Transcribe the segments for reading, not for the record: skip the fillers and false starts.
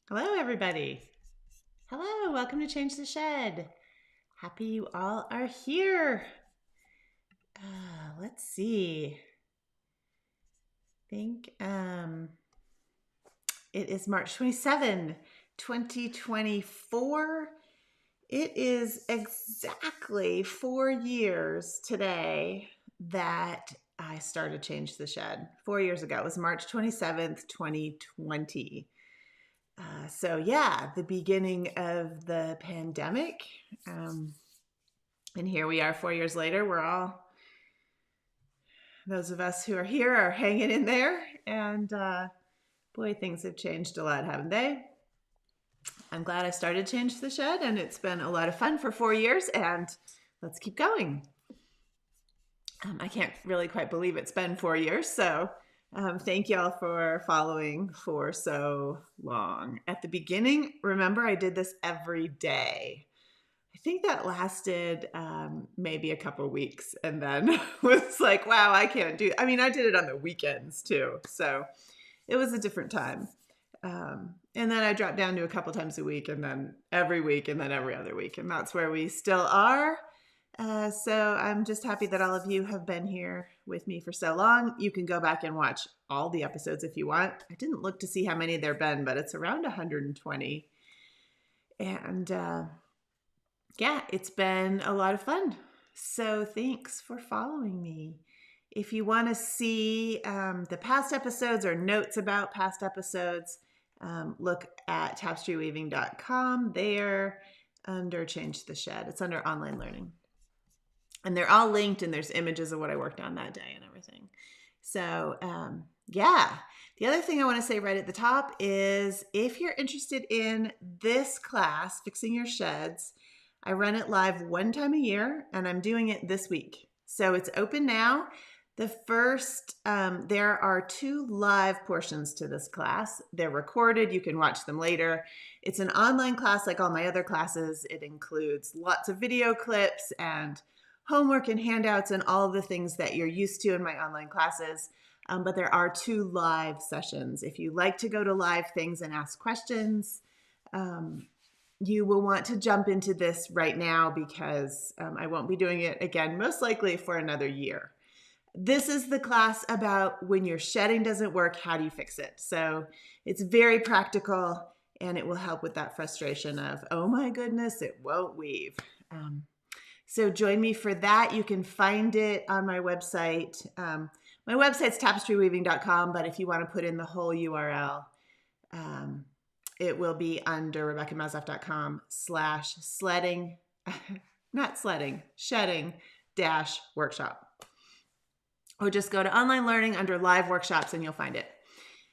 Hello, everybody. Hello, welcome to Change the Shed. Happy you all are here. Let's see. I think it is March 27, 2024. It is exactly 4 years today that I started Change the Shed. 4 years ago. It was March 27th, 2020. So yeah, the beginning of the pandemic. Um, and here we are 4 years later. Those of us who are here are hanging in there. And boy, things have changed a lot, haven't they? I'm glad I started Change the Shed, and it's been a lot of fun for 4 years, and let's keep going. I can't really quite believe it's been 4 years, so thank y'all for following for so long. At the beginning, remember, I did this every day. I think that lasted maybe a couple weeks, and then was like, wow, I can't do. I mean, I did it on the weekends too, so it was a different time. And then I dropped down to a couple times a week, and then every week, and then every other week, and that's where we still are. So I'm just happy that all of you have been here with me for so long. You can go back and watch all the episodes if you want. I didn't look to see how many there have been, but it's around 120. And yeah, it's been a lot of fun. So thanks for following me. If you want to see the past episodes or notes about past episodes, look at tapestryweaving.com there under Change the Shed. It's under online learning. And they're all linked, and there's images of what I worked on that day and everything. So yeah. The other thing I want to say right at the top is if you're interested in this class, Fixing Your Sheds, I run it live one time a year, and I'm doing it this week. So it's open now. The first, there are 2 live portions to this class. They're recorded. You can watch them later. It's an online class like all my other classes. It includes lots of video clips and homework and handouts and all of the things that you're used to in my online classes. But there are 2 live sessions. If you like to go to live things and ask questions, you will want to jump into this right now because I won't be doing it again, most likely for another year. This is the class about when your shedding doesn't work, how do you fix it? So it's very practical, and it will help with that frustration of, oh my goodness, it won't weave. So join me for that. You can find it on my website. My website's tapestryweaving.com, but if you want to put in the whole URL, it will be under rebeccamezoff.com/sledding, not sledding, shedding -workshop. Or just go to online learning under live workshops and you'll find it.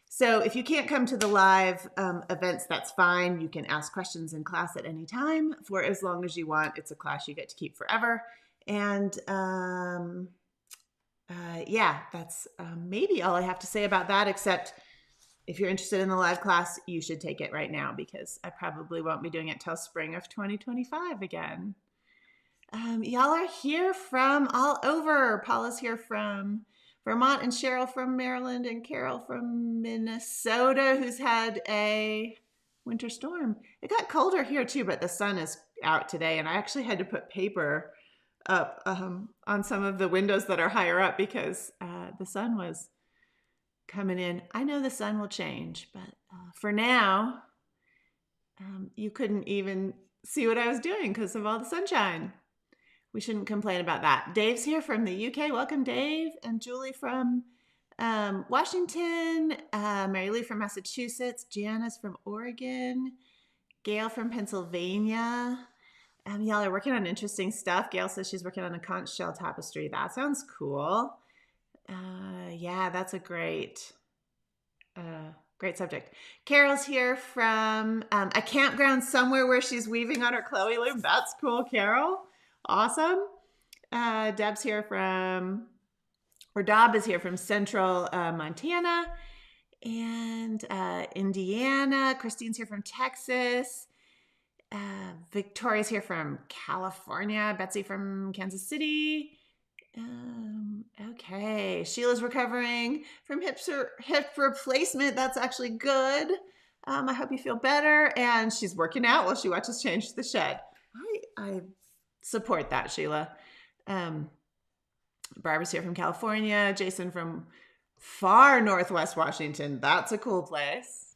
So if you can't come to the live events, that's fine. You can ask questions in class at any time for as long as you want. It's a class you get to keep forever. And yeah, that's maybe all I have to say about that, except if you're interested in the live class, you should take it right now because I probably won't be doing it till spring of 2025 again. Y'all are here from all over. Paula's here from Vermont, and Cheryl from Maryland, and Carol from Minnesota, who's had a winter storm. It got colder here too, but the sun is out today, and I actually had to put paper up on some of the windows that are higher up because the sun was coming in. I know the sun will change, but for now, you couldn't even see what I was doing because of all the sunshine. We shouldn't complain about that. Dave's here from the UK. Welcome, Dave. And Julie from Washington. Mary Lee from Massachusetts. Janice from Oregon. Gail from Pennsylvania. Y'all are working on interesting stuff. Gail says she's working on a conch shell tapestry. That sounds cool. Yeah, that's a great subject. Carol's here from a campground somewhere where she's weaving on her Chloe loom. That's cool, Carol. Awesome. Dob is here from central Montana and Indiana. Christine's here from Texas. Victoria's here from California. Betsy from Kansas City. Okay. Sheila's recovering from hip replacement. That's actually good. I hope you feel better. And she's working out while she watches Change the Shed. I support that, Sheila. Barbara's here from California. Jason from far Northwest Washington. That's a cool place.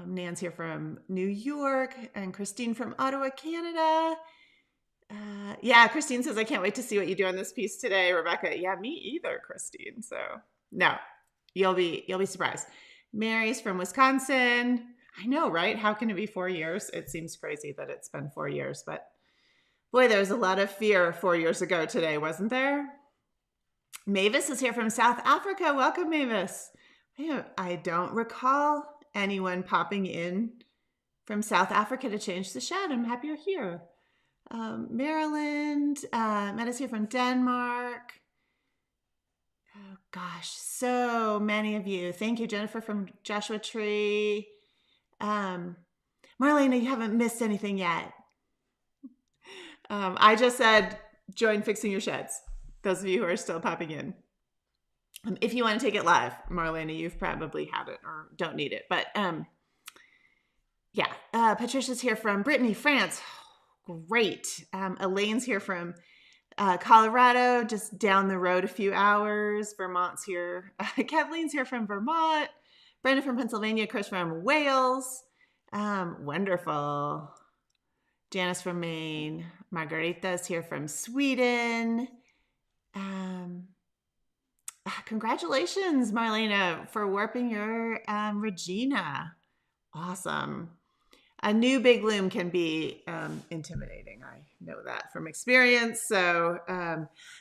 Nan's here from New York, and Christine from Ottawa, Canada. Yeah, Christine says, I can't wait to see what you do on this piece today. Rebecca, yeah, me either, Christine. So no, you'll be surprised. Mary's from Wisconsin. I know, right? How can it be 4 years? It seems crazy that it's been 4 years, but boy, there was a lot of fear 4 years ago today, wasn't there? Mavis is here from South Africa. Welcome, Mavis. I don't recall anyone popping in from South Africa to Change the Shed. I'm happy you're here. Maryland, Metta's here from Denmark. Oh gosh, so many of you. Thank you, Jennifer from Joshua Tree. Marlena, you haven't missed anything yet. I just said, join Fixing Your Sheds. Those of you who are still popping in. If you want to take it live, Marlena, you've probably had it or don't need it. But yeah, Patricia's here from Brittany, France. Great. Elaine's here from Colorado, just down the road a few hours. Vermont's here. Kathleen's here from Vermont. Brenda from Pennsylvania. Chris from Wales. Wonderful. Janice from Maine. Margarita's here from Sweden. Congratulations, Marlena, for warping your Regina. Awesome. A new big loom can be intimidating. I know that from experience. So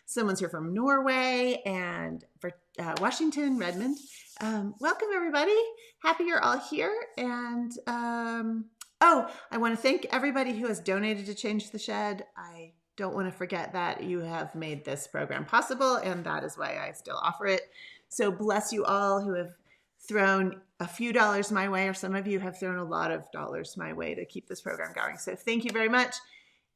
someone's here from Norway and for Washington, Redmond. Welcome, everybody. Happy you're all here. And I want to thank everybody who has donated to Change the Shed. I don't want to forget that you have made this program possible, and that is why I still offer it. So bless you all who have thrown a few dollars my way, or some of you have thrown a lot of dollars my way to keep this program going. So thank you very much.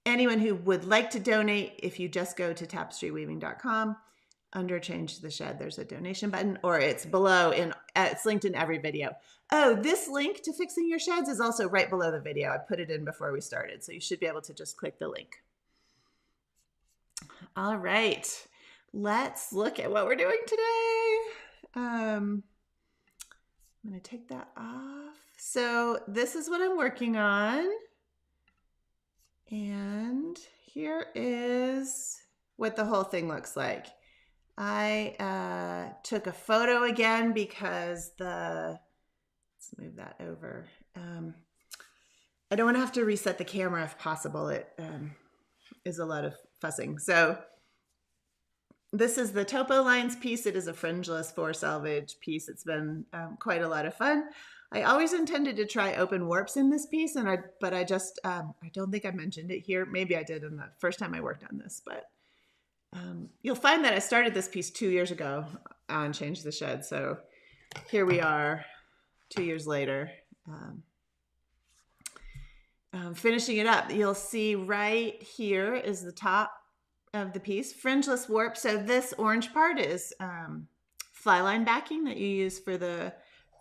Anyone who would like to donate, if you just go to tapestryweaving.com, under Change the Shed, there's a donation button, or it's below, it's linked in every video. Oh, this link to Fixing Your Sheds is also right below the video. I put it in before we started, so you should be able to just click the link. All right, let's look at what we're doing today. I'm going to take that off. So this is what I'm working on. And here is what the whole thing looks like. I took a photo again because let's move that over. I don't want to have to reset the camera if possible. It is a lot of fussing. So this is the Topo Lines piece. It is a fringeless 4 selvage piece. It's been quite a lot of fun. I always intended to try open warps in this piece, but I just, I don't think I mentioned it here. Maybe I did in the first time I worked on this, but you'll find that I started this piece 2 years ago on Change the Shed. So here we are 2 years later, finishing it up. You'll see right here is the top of the piece, fringeless warp. So this orange part is fly line backing that you use for the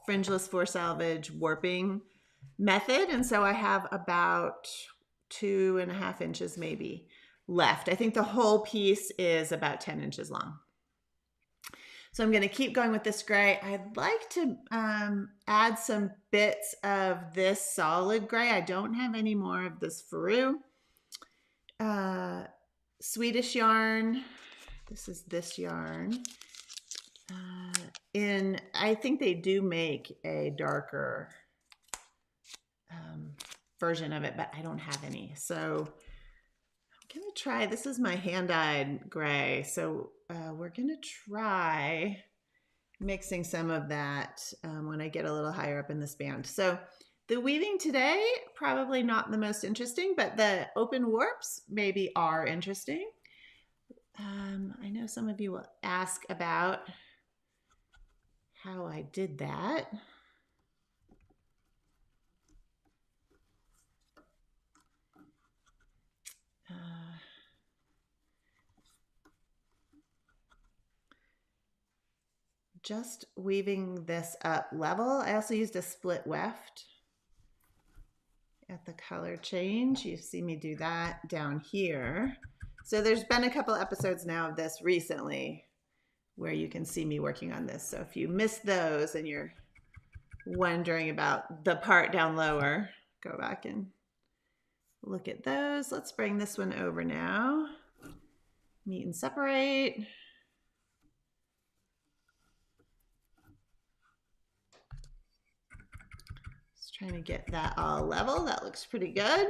fringeless 4 selvage warping method. And so I have about 2.5 inches maybe left. I think the whole piece is about 10 inches long. So I'm going to keep going with this gray. I'd like to add some bits of this solid gray. I don't have any more of this Faru. Swedish yarn. This is this yarn. I think they do make a darker version of it, but I don't have any. So I'm going to try, this is my hand-dyed gray. So we're going to try mixing some of that when I get a little higher up in this band. So the weaving today, probably not the most interesting, but the open warps maybe are interesting. I know some of you will ask about how I did that. just weaving this up level. I also used a split weft at the color change. You see me do that down here. So there's been a couple episodes now of this recently where you can see me working on this. So if you missed those and you're wondering about the part down lower, go back and look at those. Let's bring this one over now. Meet and separate. Just trying to get that all level. That looks pretty good.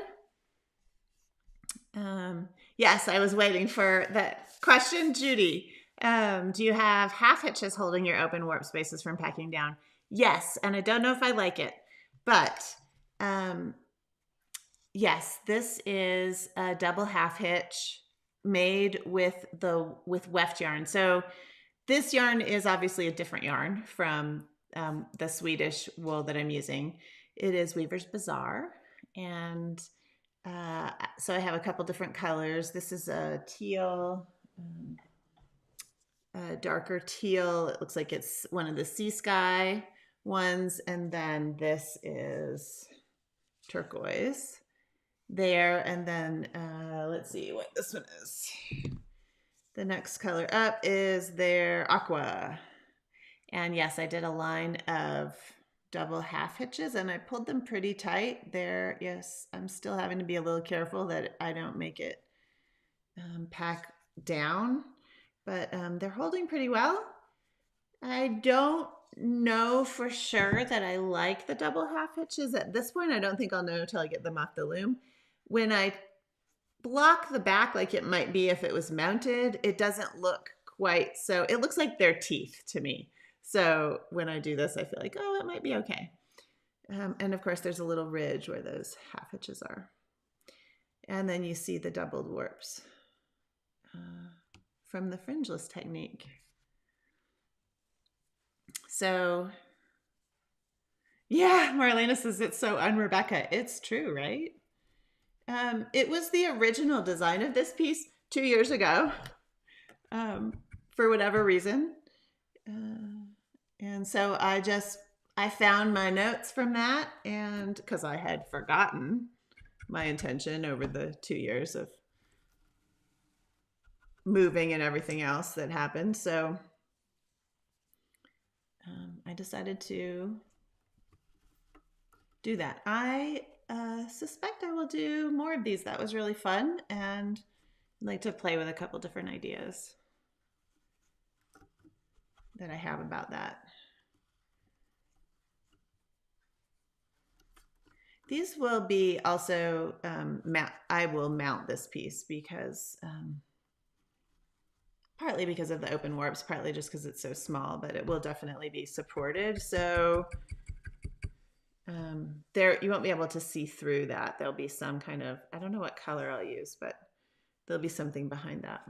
Yes, I was waiting for that question, Judy. Do you have half hitches holding your open warp spaces from packing down? Yes, and I don't know if I like it, but yes, this is a double half hitch made with weft yarn. So this yarn is obviously a different yarn from the Swedish wool that I'm using. It is Weaver's Bazaar, and so I have a couple different colors. This is a teal, a darker teal. It looks like it's one of the sea sky ones, and then this is turquoise there, and then let's see what this one is. The next color up is their aqua, and yes, I did a line of double half hitches and I pulled them pretty tight there. Yes, I'm still having to be a little careful that I don't make it pack down, but they're holding pretty well. I don't know for sure that I like the double half hitches at this point. I don't think I'll know until I get them off the loom. When I block the back like it might be if it was mounted, it doesn't look quite so, it looks like they're teeth to me. So when I do this, I feel like, oh, it might be okay. And of course, there's a little ridge where those half hitches are. And then you see the doubled warps from the fringeless technique. So yeah, Marlena says it's so un-Rebecca. It's true, right? It was the original design of this piece 2 years ago, for whatever reason. And so I found my notes from that, and because I had forgotten my intention over the 2 years of moving and everything else that happened. So I decided to do that. I suspect I will do more of these. That was really fun, and I'd like to play with a couple different ideas that I have about that. These will be also, I will mount this piece because, partly because of the open warps, partly just because it's so small, but it will definitely be supported. So there, you won't be able to see through that. There'll be some kind of, I don't know what color I'll use, but there'll be something behind that.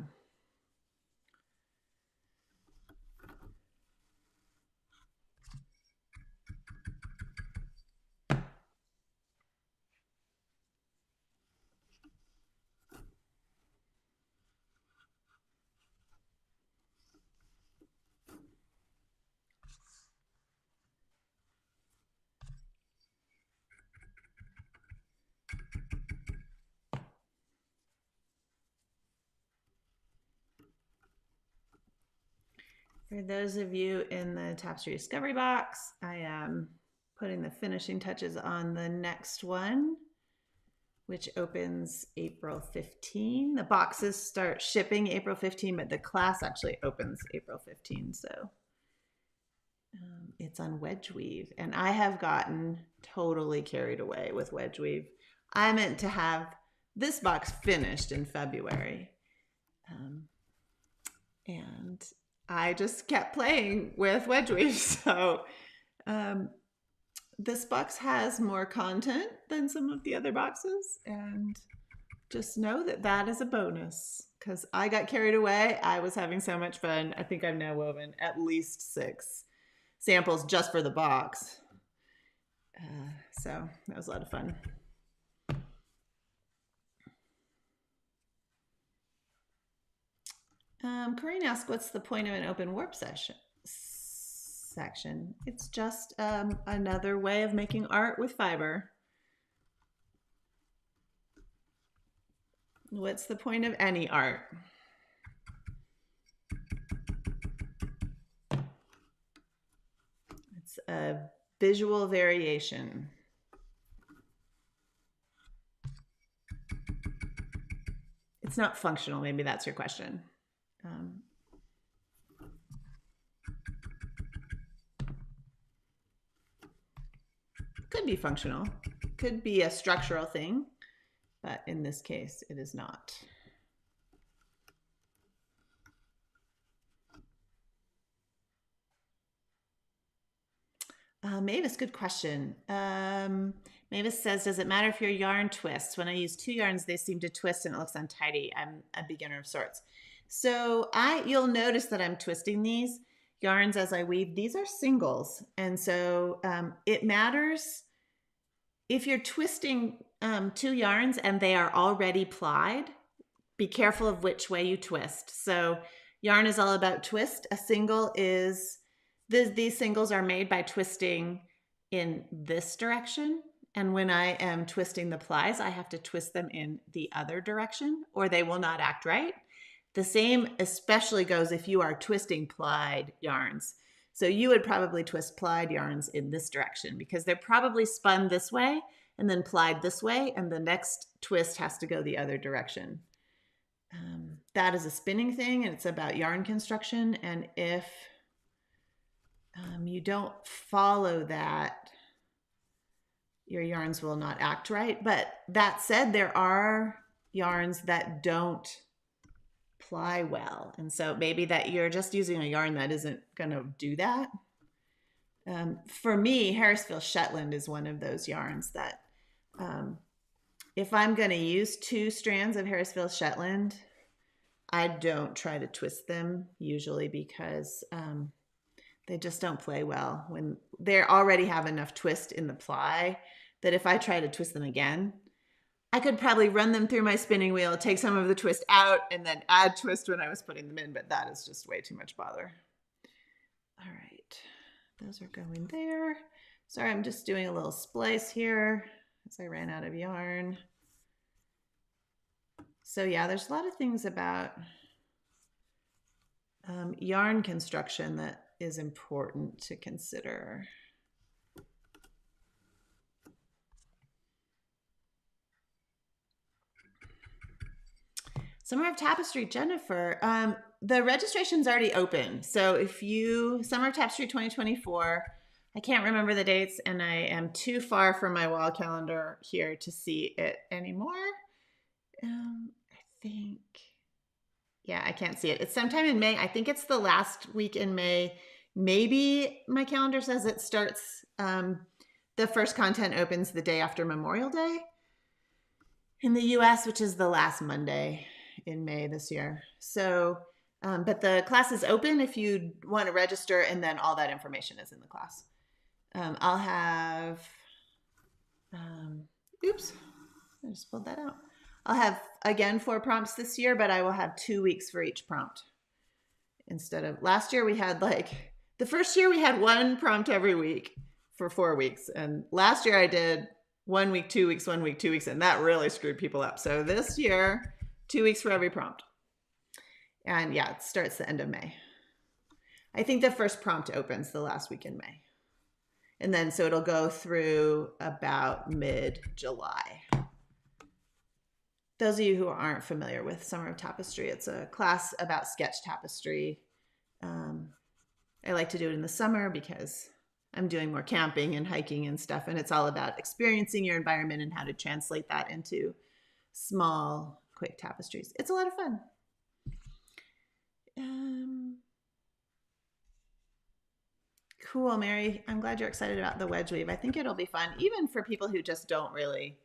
For those of you in the Tapestry Discovery Box, I am putting the finishing touches on the next one, which opens April 15. The boxes start shipping April 15, but the class actually opens April 15. So it's on wedge weave, and I have gotten totally carried away with wedge weave. I meant to have this box finished in February, and I just kept playing with wedge weave. So this box has more content than some of the other boxes, and just know that that is a bonus because I got carried away. I was having so much fun. I think I've now woven at least 6 samples just for the box. So that was a lot of fun. Corinne asked, what's the point of an open warp session? section. It's just another way of making art with fiber. What's the point of any art? It's a visual variation. It's not functional. Maybe that's your question. Could be functional, could be a structural thing, but in this case, it is not. Mavis, good question. Mavis says, does it matter if your yarn twists? When I use two yarns, they seem to twist and it looks untidy. I'm a beginner of sorts. So you'll notice that I'm twisting these yarns as I weave. These are singles. And so it matters if you're twisting two yarns and they are already plied, be careful of which way you twist. So yarn is all about twist. A single is, these singles are made by twisting in this direction. And when I am twisting the plies, I have to twist them in the other direction or they will not act right. The same especially goes if you are twisting plied yarns. So you would probably twist plied yarns in this direction because they're probably spun this way and then plied this way, and the next twist has to go the other direction. That is a spinning thing, and it's about yarn construction. And if you don't follow that, your yarns will not act right. But that said, there are yarns that don't ply well. And so maybe that you're just using a yarn that isn't going to do that. For me, Harrisville Shetland is one of those yarns that if I'm going to use two strands of Harrisville Shetland, I don't try to twist them usually because they just don't play well. When they already have enough twist in the ply that if I try to twist them again, I could probably run them through my spinning wheel, take some of the twist out, and then add twist when I was putting them in, but that is just way too much bother. All right, those are going there. Sorry, I'm just doing a little splice here as I ran out of yarn. So yeah, there's a lot of things about yarn construction that is important to consider. Summer of Tapestry, Jennifer, the registration's already open. So if you, Summer of Tapestry 2024, I can't remember the dates and I am too far from my wall calendar here to see it anymore. I think, yeah, I can't see it. It's sometime in May. I think it's the last week in May. Maybe my calendar says it starts, the first content opens the day after Memorial Day in the US, which is the last Monday in May this year. So, but the class is open if you want to register, and then all that information is in the class. I'll have, oops, I just pulled that out. I'll have, again, 4 prompts this year, but I will have 2 weeks for each prompt. Instead of, last year we had the first year we had 1 prompt every week for 4 weeks. And last year I did 1 week, 2 weeks, 1 week, 2 weeks, and that really screwed people up. So this year, 2 weeks for every prompt. And yeah, it starts the end of May. I think the first prompt opens the last week in May. And then, so it'll go through about mid-July. Those of you who aren't familiar with Summer of Tapestry, it's a class about sketch tapestry. I like to do it in the summer because I'm doing more camping and hiking and stuff, and it's all about experiencing your environment and how to translate that into small, quick tapestries. It's a lot of fun. Cool, Mary. I'm glad you're excited about the wedge weave. I think it'll be fun, even for people who just don't really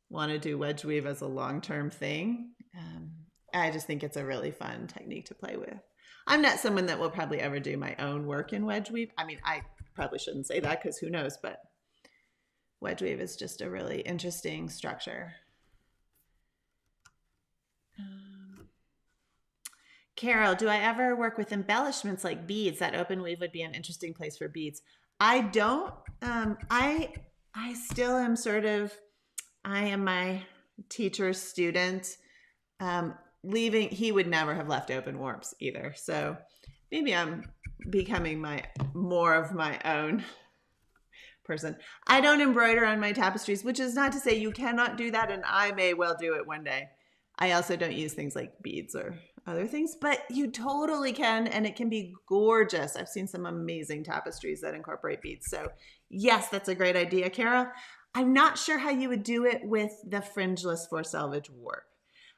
want to do wedge weave as a long-term thing. I just think it's a really fun technique to play with. I'm not someone that will probably ever do my own work in wedge weave. I mean, I probably shouldn't say that because who knows, but wedge weave is just a really interesting structure. Carol, do I ever work with embellishments like beads? That open weave would be an interesting place for beads. I don't. I still am sort of. I am my teacher's student. Leaving, he would never have left open warps either. So maybe I'm becoming more of my own person. I don't embroider on my tapestries, which is not to say you cannot do that, and I may well do it one day. I also don't use things like beads or other things, but you totally can, and it can be gorgeous. I've seen some amazing tapestries that incorporate beads. So yes, that's a great idea, Carol. I'm not sure how you would do it with the fringeless for selvage warp.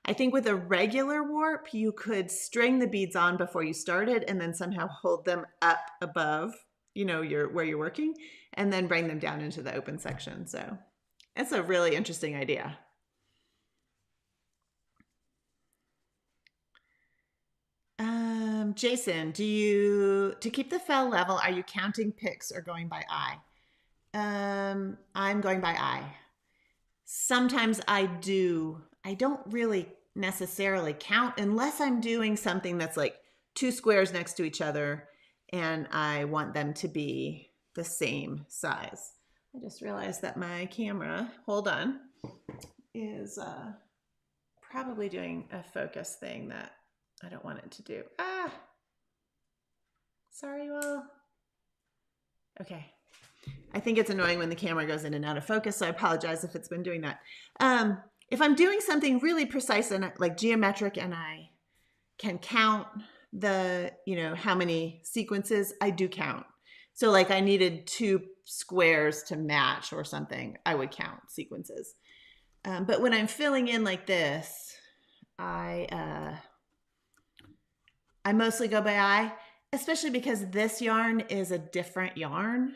I think with a regular warp, you could string the beads on before you started and then somehow hold them up above, where you're working, and then bring them down into the open section. So it's a really interesting idea. Jason, to keep the fell level, are you counting picks or going by eye? I'm going by eye. Sometimes I do. I don't really necessarily count unless I'm doing something that's like 2 squares next to each other and I want them to be the same size. I just realized that my camera, hold on, is probably doing a focus thing that I don't want it to do. Sorry, you all. Okay. I think it's annoying when the camera goes in and out of focus, so I apologize if it's been doing that. If I'm doing something really precise and like geometric and I can count the, how many sequences, I do count. So like I needed 2 squares to match or something, I would count sequences. But when I'm filling in like this, I mostly go by eye, especially because this yarn is a different yarn.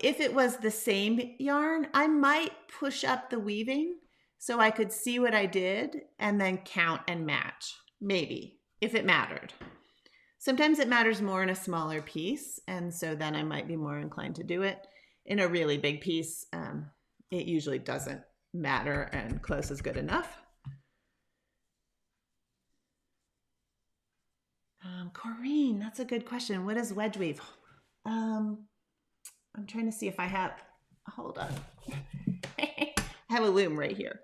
If it was the same yarn, I might push up the weaving so I could see what I did and then count and match, maybe, if it mattered. Sometimes it matters more in a smaller piece, and so then I might be more inclined to do it. In a really big piece, it usually doesn't matter and close is good enough. Corinne, that's a good question. What is wedge weave? I'm trying to see if I have, hold on. I have a loom right here.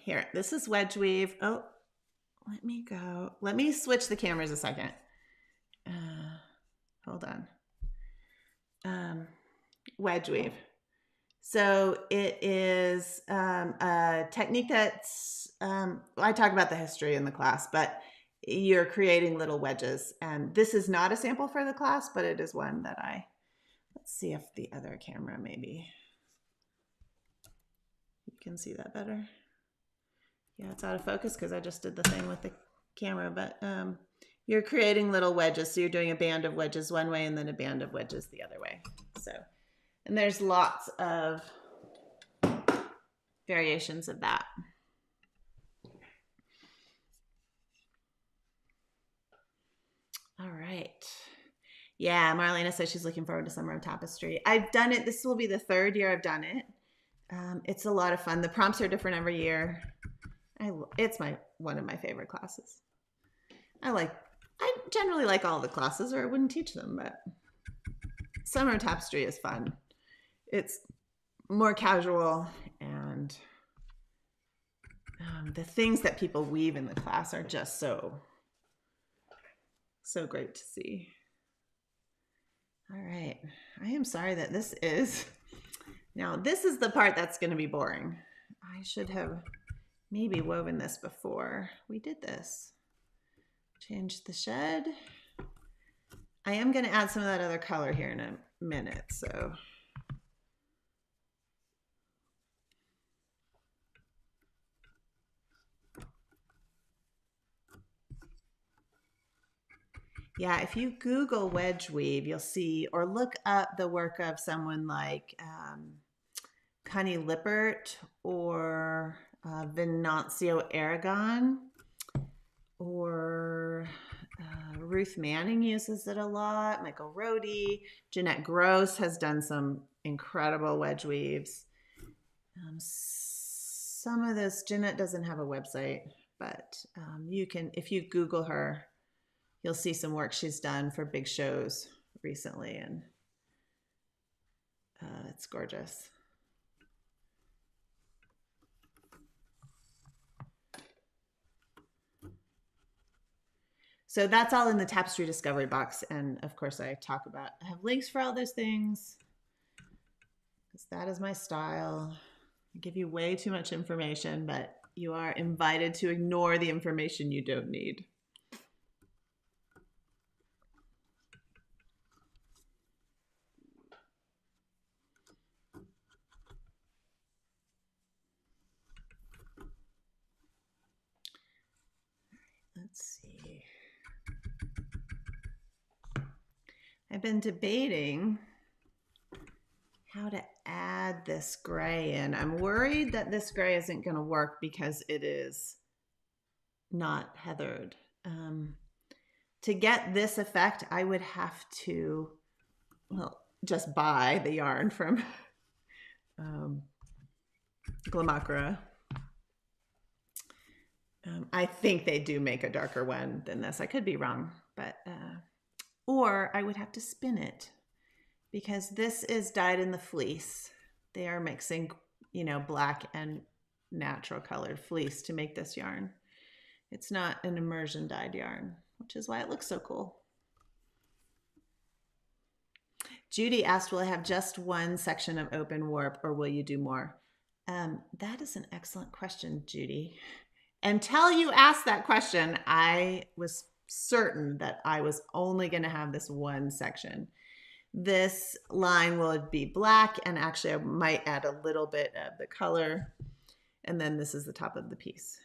Here, this is wedge weave. Oh, let me go. Let me switch the cameras a second. Hold on. Wedge weave. So it is a technique that's, I talk about the history in the class, but you're creating little wedges. And this is not a sample for the class, but it is one that let's see if the other camera maybe, you can see that better. Yeah, it's out of focus because I just did the thing with the camera, but you're creating little wedges. So you're doing a band of wedges one way and then a band of wedges the other way. So, and there's lots of variations of that. All right. Yeah, Marlena says she's looking forward to Summer of Tapestry. I've done it. This will be the 3rd year I've done it. It's a lot of fun. The prompts are different every year. It's one of my favorite classes. I generally like all the classes or I wouldn't teach them, but Summer of Tapestry is fun. It's more casual and the things that people weave in the class are just so great to see. All right. I am sorry that this is the part that's going to be boring. I should have maybe woven this before we did this. Change the shed. I am going to add some of that other color here in a minute. So yeah, if you Google wedge weave, you'll see, or look up the work of someone like Connie Lippert or Venancio Aragon, or Ruth Manning uses it a lot, Michael Rohde, Jeanette Gross has done some incredible wedge weaves. Some of this, Jeanette doesn't have a website, but you can, if you Google her, you'll see some work she's done for big shows recently, and it's gorgeous. So that's all in the Tapestry Discovery Box. And of course I have links for all those things because that is my style. I give you way too much information, but you are invited to ignore the information you don't need. Let's see. I've been debating how to add this gray in. I'm worried that this gray isn't going to work because it is not heathered. To get this effect, I would have to, well, just buy the yarn from Glamacra. I think they do make a darker one than this. I could be wrong, but or I would have to spin it because this is dyed in the fleece. They are mixing, you know, black and natural colored fleece to make this yarn. It's not an immersion dyed yarn, which is why it looks so cool. Judy asked, will I have just one section of open warp or will you do more? That is an excellent question, Judy. Until you asked that question, I was certain that I was only going to have this one section. This line will be black, and actually I might add a little bit of the color, and then this is the top of the piece.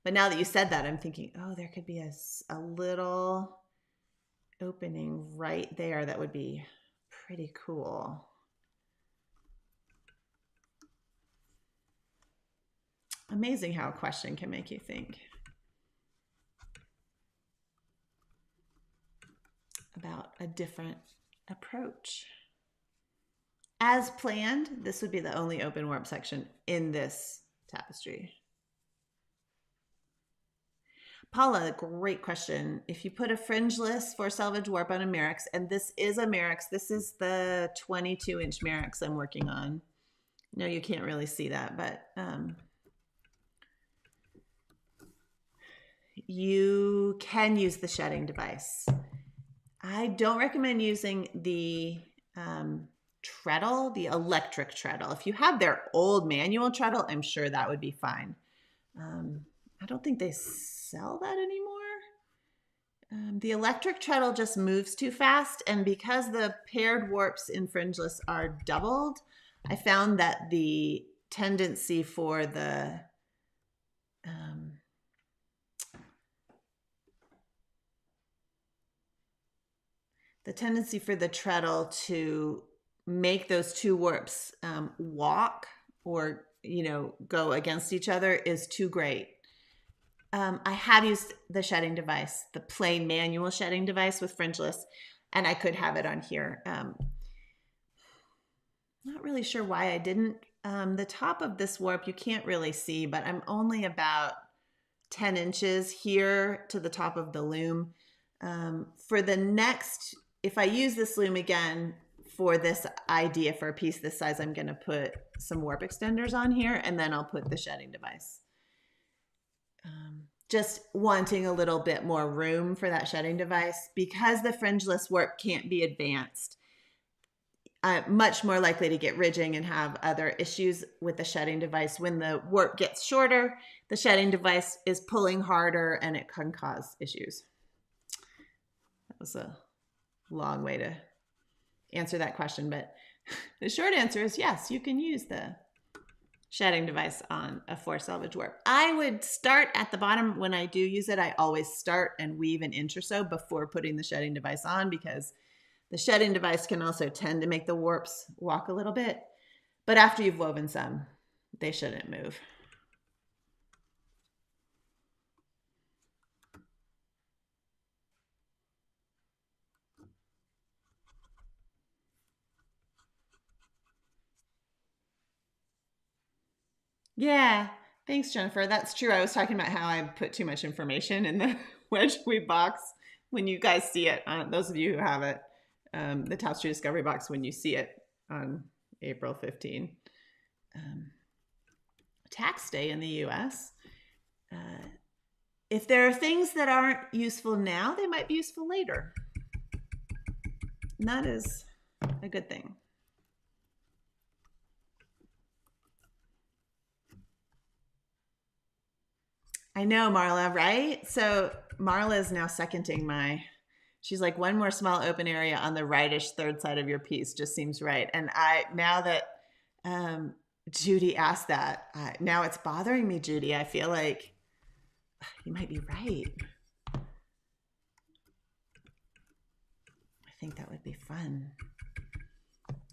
But now that you said that, I'm thinking, oh, there could be a little opening right there that would be pretty cool. Amazing how a question can make you think about a different approach. As planned, this would be the only open warp section in this tapestry. Paula, great question. If you put a fringeless for selvage warp on a Merrick's, and this is a Merrick's, this is the 22-inch Merrick's I'm working on. No, you can't really see that, but you can use the shedding device. I don't recommend using the treadle, the electric treadle. If you have their old manual treadle, I'm sure that would be fine. I don't think they sell that anymore. The electric treadle just moves too fast, and because the paired warps in fringeless are doubled, I found that the tendency for the treadle to make those two warps walk or, you know, go against each other is too great. I have used the shedding device, the plain manual shedding device with fringeless, and I could have it on here. Not really sure why I didn't. The top of this warp you can't really see, but I'm only about 10 inches here to the top of the loom. For the next, if I use this loom again for this idea for a piece this size, I'm going to put some warp extenders on here, and then I'll put the shedding device. Just wanting a little bit more room for that shedding device because the fringeless warp can't be advanced. Much more likely to get ridging and have other issues with the shedding device. When the warp gets shorter, the shedding device is pulling harder and it can cause issues. That was a long way to answer that question, but the short answer is yes, you can use the shedding device on a 4 selvage warp. I would start at the bottom. When I do use it, I always start and weave an inch or so before putting the shedding device on, because the shedding device can also tend to make the warps walk a little bit. But after you've woven some, they shouldn't move. Yeah, Thanks, Jennifer. That's true. I was talking about how I put too much information in the Wedge weave box. When you guys see it, those of you who have it, the Tapestry Discovery Box, when you see it on April 15, tax day in the US, if there are things that aren't useful now, they might be useful later. And that is a good thing. I know, Marla, right? So Marla is now seconding she's like, one more small open area on the rightish third side of your piece just seems right. And now that Judy asked that, now it's bothering me, Judy. I feel like you might be right. I think that would be fun.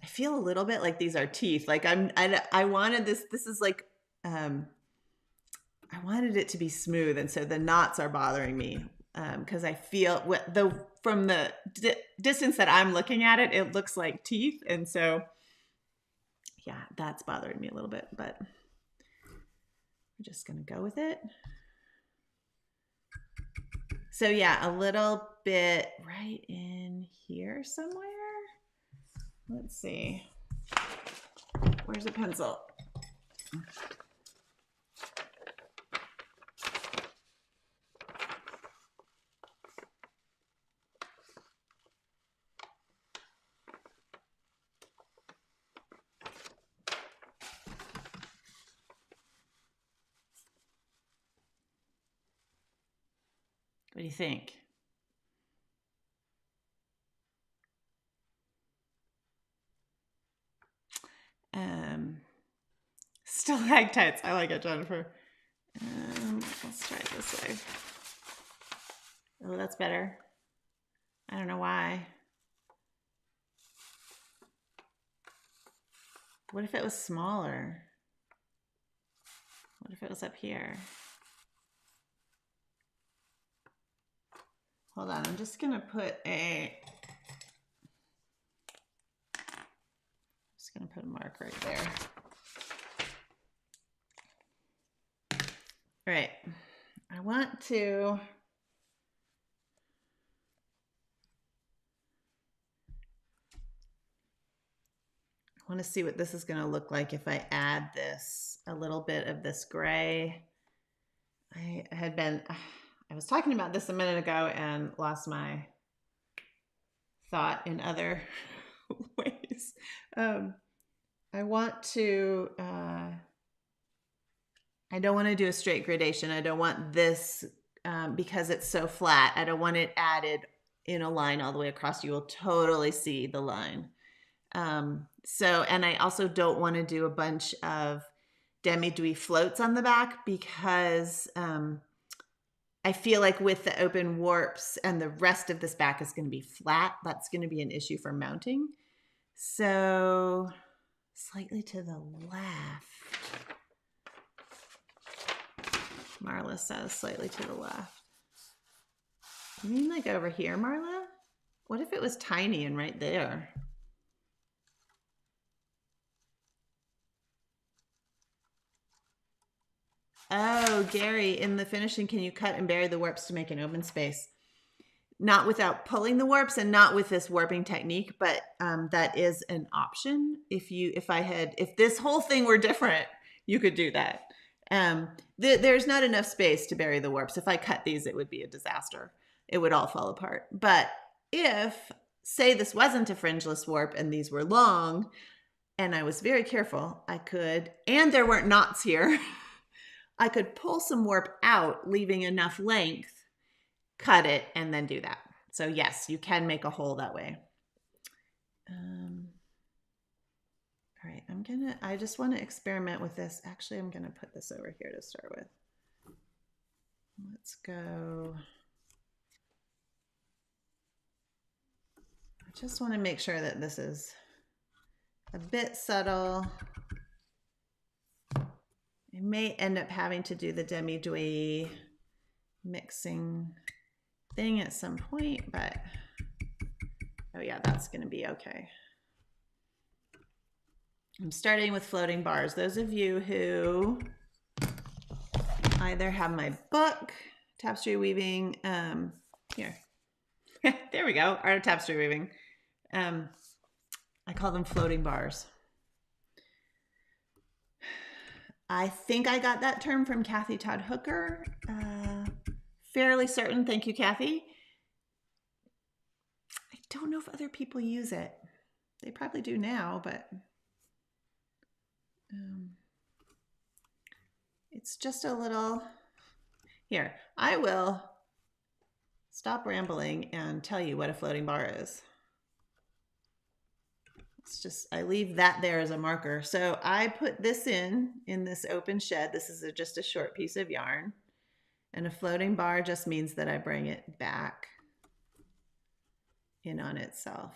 I feel a little bit like these are teeth. Like I wanted this is like, I wanted it to be smooth, and so the knots are bothering me because I feel from the distance that I'm looking at it, it looks like teeth, and so yeah, that's bothering me a little bit. But we're just gonna go with it. So yeah, a little bit right in here somewhere. Let's see. Where's the pencil? What do you think? Stalactites. I like it, Jennifer. Let's try it this way. Oh, that's better. I don't know why. What if it was smaller? What if it was up here? Hold on, I'm just gonna put a mark right there. All right, I want to see what this is going to look like if I add a little bit of this gray. I was talking about this a minute ago and lost my thought in other ways. I want to, I don't want to do a straight gradation. I don't want this, because it's so flat, I don't want it added in a line all the way across. You will totally see the line. And I also don't want to do a bunch of demi-douai floats on the back because I feel like with the open warps and the rest of this back is going to be flat, that's going to be an issue for mounting. So slightly to the left. Marla says slightly to the left. You mean like over here, Marla? What if it was tiny and right there? Oh, Gary, in the finishing, can you cut and bury the warps to make an open space? Not without pulling the warps and not with this warping technique, but that is an option. If this whole thing were different, you could do that. There's not enough space to bury the warps. If I cut these, it would be a disaster. It would all fall apart. But if, say, this wasn't a fringeless warp and these were long, and I was very careful, I could, and there weren't knots here, I could pull some warp out, leaving enough length, cut it, and then do that. So yes, you can make a hole that way. All right, I just want to experiment with this. Actually, I'm going to put this over here to start with. Let's go. I just want to make sure that this is a bit subtle. I may end up having to do the demi-douai mixing thing at some point, but oh yeah, that's going to be okay. I'm starting with floating bars. Those of you who either have my book, Tapestry Weaving, here. There we go, Art of Tapestry Weaving. I call them floating bars. I think I got that term from Kathy Todd Hooker. Fairly certain. Thank you, Kathy. I don't know if other people use it. They probably do now, but it's just a little... Here, I will stop rambling and tell you what a floating bar is. It's just, I leave that there as a marker. So I put this in this open shed. This is just a short piece of yarn. And a floating bar just means that I bring it back in on itself.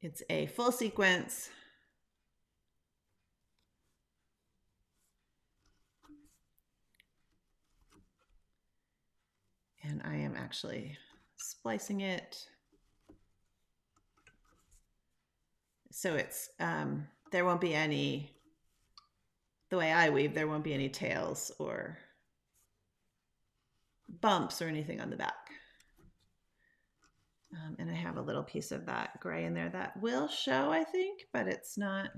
It's a full sequence. And I am actually splicing it. So it's, there won't be any, the way I weave, there won't be any tails or bumps or anything on the back. And I have a little piece of that gray in there that will show, I think, but it's not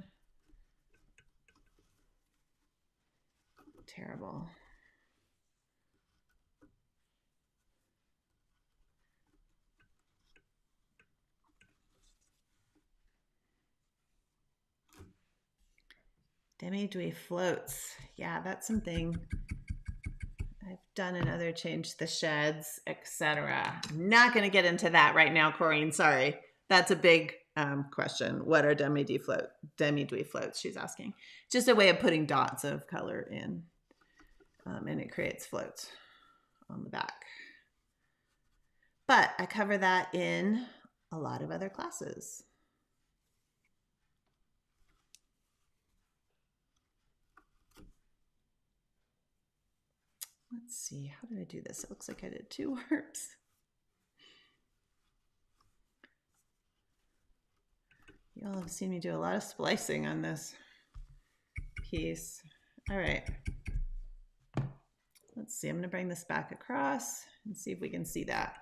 terrible. Demi-dweeb floats. Yeah, that's something I've done in other change the sheds, etc. Not going to get into that right now, Corinne. Sorry. That's a big question. What are demi-dweeb floats? She's asking. Just a way of putting dots of color in, and it creates floats on the back. But I cover that in a lot of other classes. Let's see, how did I do this? It looks like I did 2 warps. You all have seen me do a lot of splicing on this piece. All right. Let's see, I'm gonna bring this back across and see if we can see that.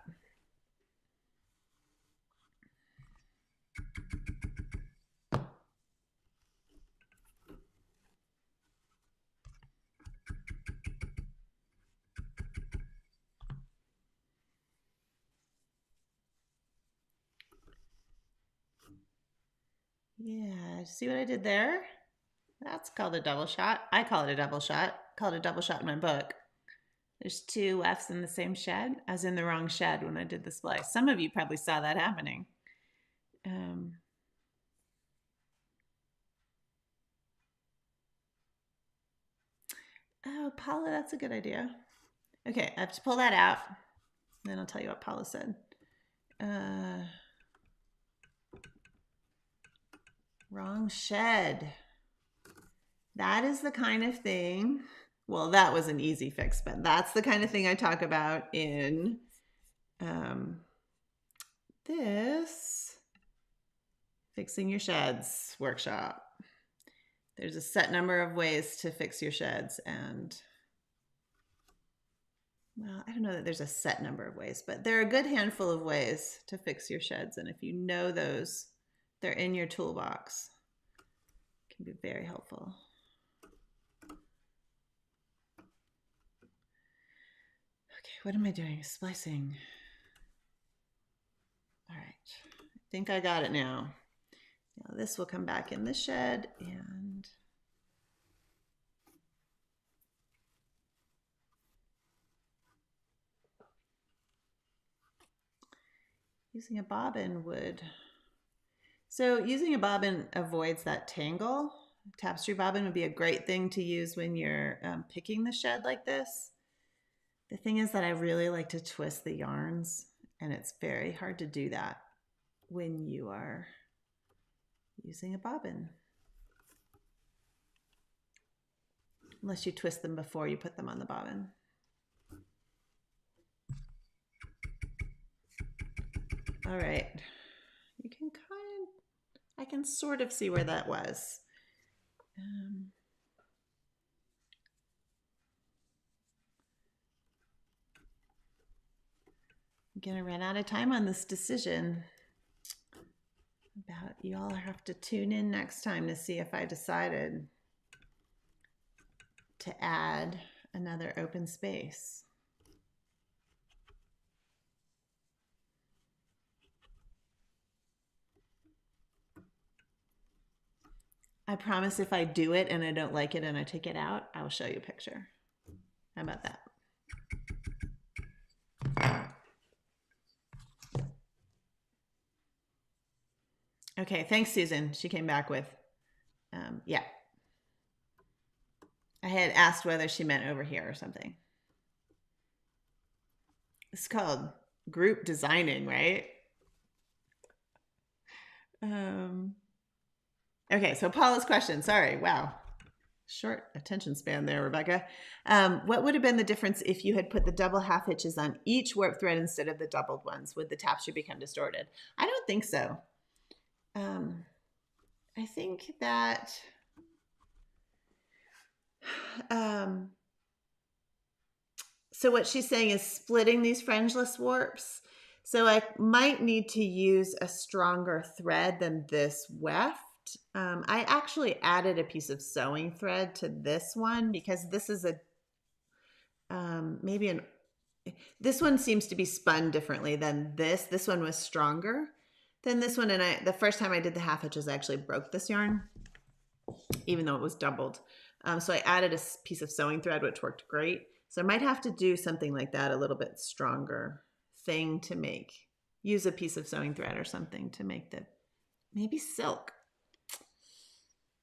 Yeah, see what I did there? That's called a double shot. I call it a double shot. I call it a double shot in my book. There's 2 wefts in the same shed, as in the wrong shed when I did the splice. Some of you probably saw that happening. Oh, Paula, that's a good idea. Okay, I have to pull that out. Then I'll tell you what Paula said. Wrong shed. That is the kind of thing, well, that was an easy fix, but that's the kind of thing I talk about in this Fixing Your Sheds workshop. There's a set number of ways to fix your sheds, and well, I don't know that there's a set number of ways, but there are a good handful of ways to fix your sheds, and if you know those, they're in your toolbox. It can be very helpful. Okay, what am I doing? Splicing. All right, I think I got it now. Now this will come back in the shed, and using a bobbin would... So using a bobbin avoids that tangle. Tapestry bobbin would be a great thing to use when you're picking the shed like this. The thing is that I really like to twist the yarns, and it's very hard to do that when you are using a bobbin. Unless you twist them before you put them on the bobbin. All right, you can I can sort of see where that was. gonna run out of time on this decision. You all have to tune in next time to see if I decided to add another open space. I promise if I do it and I don't like it and I take it out, I'll show you a picture. How about that? Okay, thanks, Susan. She came back with, yeah. I had asked whether she meant over here or something. It's called group designing, right? Okay, so Paula's question. Sorry, wow. Short attention span there, Rebecca. What would have been the difference if you had put the double half hitches on each warp thread instead of the doubled ones? Would the tapestry become distorted? I don't think so. I think that so what she's saying is splitting these fringeless warps. So I might need to use a stronger thread than this weft. I actually added a piece of sewing thread to this one because this is a this one seems to be spun differently than this. This one was stronger than this one, and the first time I did the half hitches, I actually broke this yarn, even though it was doubled. So I added a piece of sewing thread, which worked great. So I might have to do something like that, a little bit stronger thing to use a piece of sewing thread or something to make maybe silk,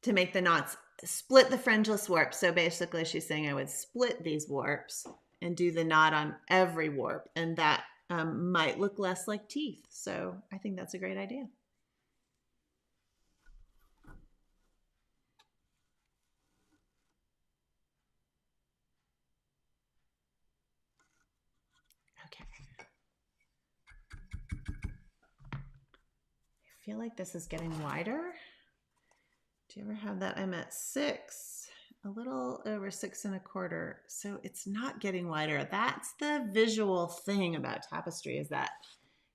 to make the knots, split the fringeless warp. So basically she's saying I would split these warps and do the knot on every warp, and that might look less like teeth. So I think that's a great idea. Okay. I feel like this is getting wider. Do you ever have that? I'm at 6, a little over 6 1/4. So it's not getting wider. That's the visual thing about tapestry, is that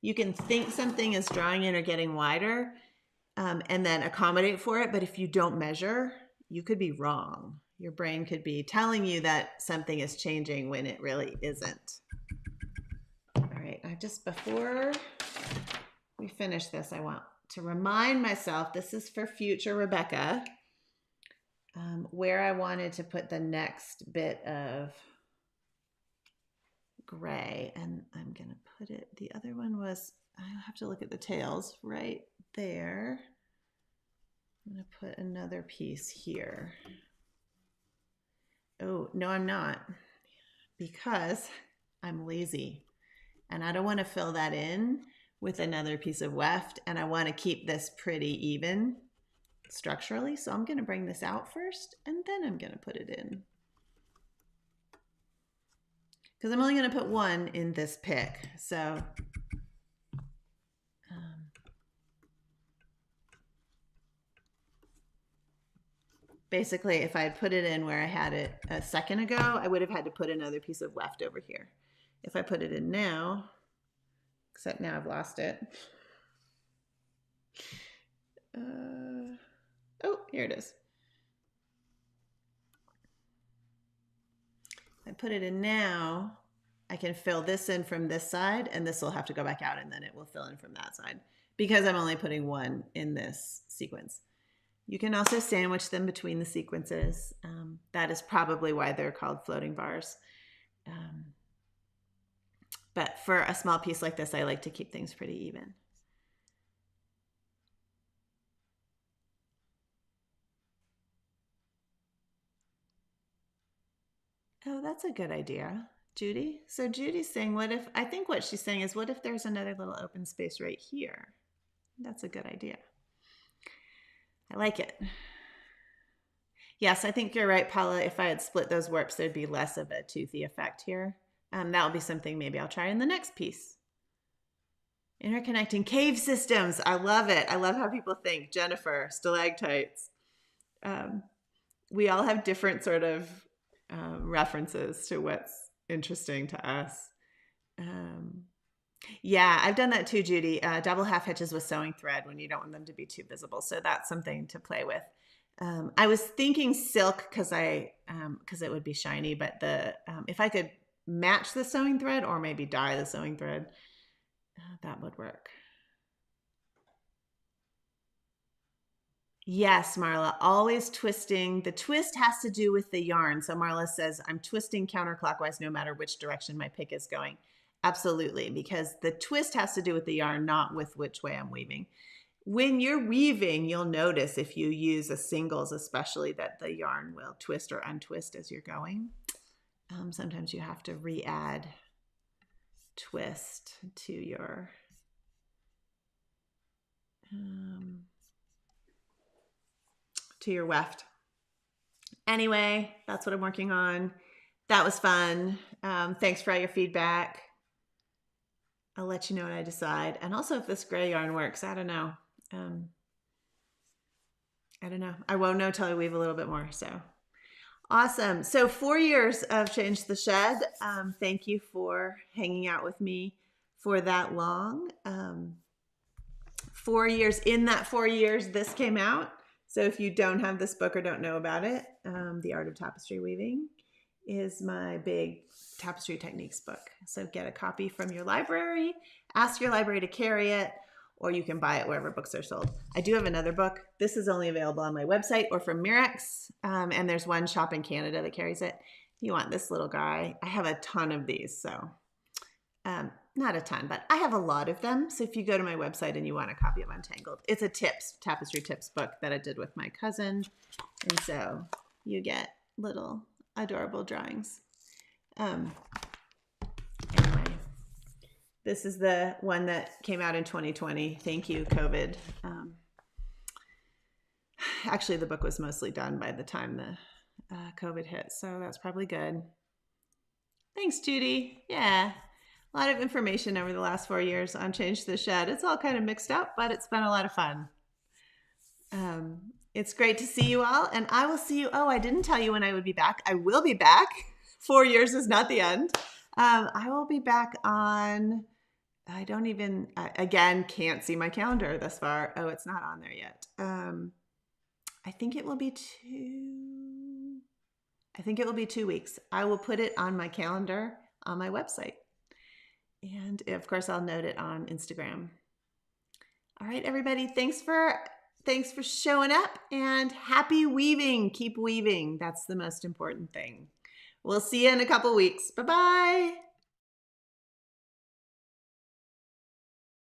you can think something is drawing in or getting wider and then accommodate for it. But if you don't measure, you could be wrong. Your brain could be telling you that something is changing when it really isn't. All right, before we finish this, I want to remind myself, this is for future Rebecca, where I wanted to put the next bit of gray, and I'm going to put it, the other one was, I have to look at the tails right there. I'm going to put another piece here. Oh, no, I'm not, because I'm lazy and I don't want to fill that in with another piece of weft, and I want to keep this pretty even structurally. So I'm going to bring this out first, and then I'm going to put it in, because I'm only going to put one in this pick. So basically, if I had put it in where I had it a second ago, I would have had to put another piece of weft over here. If I put it in now, except now I've lost it. Oh, here it is. I put it in now, I can fill this in from this side, and this will have to go back out, and then it will fill in from that side, because I'm only putting one in this sequence. You can also sandwich them between the sequences. That is probably why they're called floating bars. But for a small piece like this, I like to keep things pretty even. Oh, that's a good idea, Judy. So Judy's saying, I think what she's saying is, what if there's another little open space right here? That's a good idea. I like it. Yes, I think you're right, Paula. If I had split those warps, there'd be less of a toothy effect here. That'll be something maybe I'll try in the next piece. Interconnecting cave systems. I love it. I love how people think. Jennifer, stalactites. We all have different sort of references to what's interesting to us. Yeah, I've done that too, Judy. Double half hitches with sewing thread when you don't want them to be too visible. So that's something to play with. I was thinking silk because it would be shiny, but if I could match the sewing thread or maybe dye the sewing thread, that would work. Yes, Marla, always twisting. The twist has to do with the yarn. So Marla says, I'm twisting counterclockwise no matter which direction my pick is going. Absolutely, because the twist has to do with the yarn, not with which way I'm weaving. When you're weaving, you'll notice if you use a singles, especially, that the yarn will twist or untwist as you're going. Sometimes you have to re-add twist to your weft. Anyway, that's what I'm working on. That was fun. Thanks for all your feedback. I'll let you know what I decide. And also if this gray yarn works, I don't know. I won't know till I weave a little bit more. So awesome. So 4 years of Change the Shed. Thank you for hanging out with me for that long. 4 years. In that 4 years, this came out. So if you don't have this book or don't know about it, The Art of Tapestry Weaving is my big tapestry techniques book. So get a copy from your library, ask your library to carry it, or you can buy it wherever books are sold. I do have another book. This is only available on my website or from Mirex, and there's one shop in Canada that carries it. If you want this little guy, I have a ton of these, so not a ton, but I have a lot of them. So if you go to my website and you want a copy of Untangled, it's a tapestry tips book that I did with my cousin, and so you get little adorable drawings. Anyway, this is the one that came out in 2020. Thank you, COVID. Actually, the book was mostly done by the time the COVID hit, so that's probably good. Thanks, Judy. Yeah, a lot of information over the last 4 years on Change the Shed. It's all kind of mixed up, but it's been a lot of fun. It's great to see you all, and I will see you. Oh, I didn't tell you when I would be back. I will be back. 4 years is not the end. I will be back on, I don't even, again, can't see my calendar this far. Oh, it's not on there yet. I think it will be 2 weeks. I will put it on my calendar on my website. And of course, I'll note it on Instagram. All right, everybody, thanks for showing up, and happy weaving. Keep weaving. That's the most important thing. We'll see you in a couple weeks. Bye-bye.